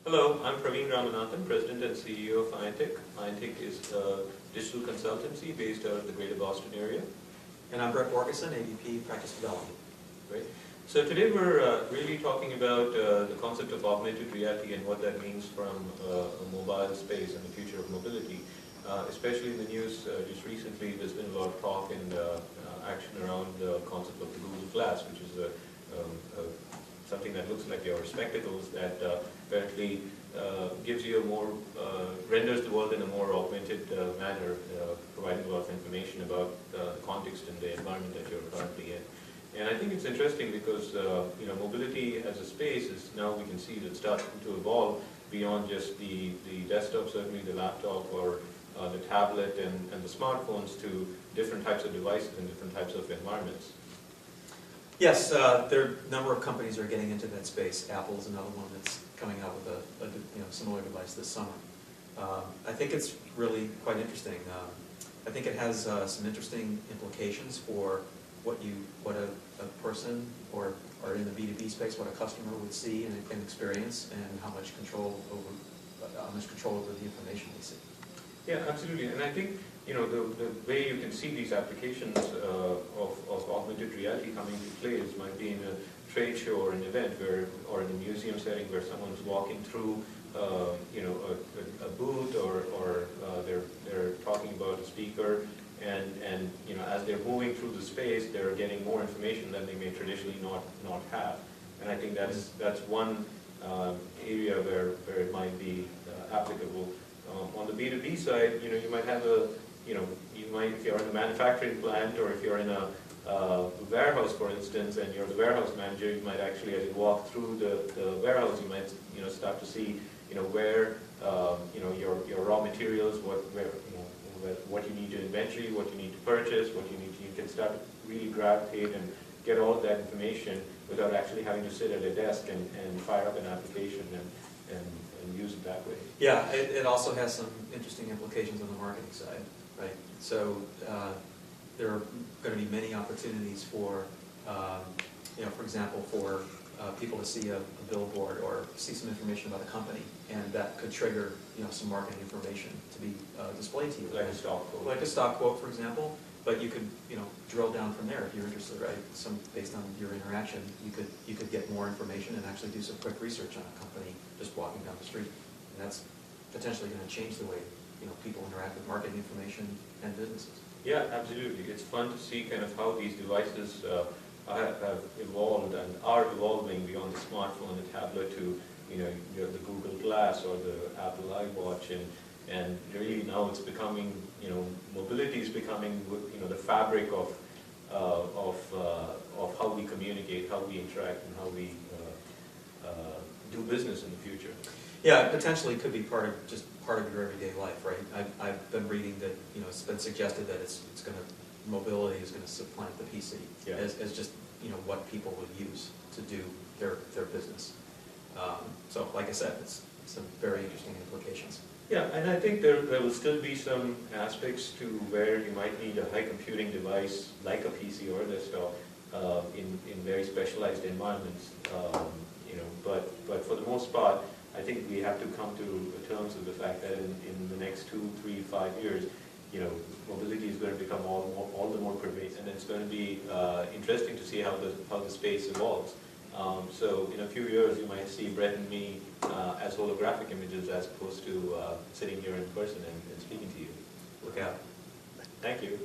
Hello, I'm Praveen Ramanathan, President and CEO of Ayantek. Ayantek is a digital consultancy based out of the Greater Boston area. And I'm Borgeson, AVP Practice Development. Right. So today we're really talking about the concept of augmented reality and what that means from a mobile space and the future of mobility. Especially in the news just recently, there's been a lot of talk and action around the concept of the Google Glass, which is something that looks like your spectacles that apparently gives you a more, renders the world in a more augmented manner, providing a lot of information about the context and the environment that you're currently in. And I think it's interesting because mobility as a space is now we can see that starting to evolve beyond just the desktop, certainly the laptop or the tablet and the smartphones to different types of devices and different types of environments. Yes, there are a number of companies that are getting into that space. Apple's another one that's coming out with a similar device this summer. I think it's really quite interesting. I think it has some interesting implications for what a person or in the B2B space, what a customer would see and experience, and how much control over the information they see. Yeah, absolutely. And I think the way you can see these applications of augmented reality coming into play might be in a trade show or an event or in a museum setting where someone's walking through a booth or they're talking about a speaker and as they're moving through the space they're getting more information than they may traditionally not have. And I think that's one area where it might be applicable. On the B2B side, you might have if you're in a manufacturing plant or if you're in a warehouse, for instance, and you're the warehouse manager, you might actually, as you walk through the warehouse, you might start to see where your raw materials, what you need to inventory, what you need to purchase, you can start to really gravitate and get all of that information without actually having to sit at a desk and fire up an application and use it that way. Yeah, it also has some interesting implications on the marketing side, right? So there are going to be many opportunities for example, for people to see a billboard or see some information about a company, and that could trigger some marketing information to be displayed to you. Like a stock quote. Like a stock quote, for example. But you could drill down from there if you're interested, right? Based on your interaction, you could get more information and actually do some quick research on a company just walking down the street, and that's potentially going to change the way people interact with marketing information and businesses. Yeah, absolutely. It's fun to see kind of how these devices have evolved and are evolving beyond the smartphone, the tablet to the Google Glass or the Apple iWatch, and really now it's becoming mobility is becoming the fabric of how we communicate, how we interact, and how we do business in the future. Yeah, it potentially could be part of your everyday life, right? I've been reading that it's been suggested that mobility is going to supplant the PC as just what people would use to do their business. So, like I said, it's some very interesting implications. Yeah, and I think there will still be some aspects to where you might need a high computing device like a PC or a desktop in very specialized environments. But for the most part, I think we have to come to terms with the fact that in the next 2, 3, 5 years, mobility is going to become all the more pervasive, and it's going to be interesting to see how the space evolves. So in a few years, you might see Brett and me as holographic images as opposed to sitting here in person and speaking to you. Look out. Thank you.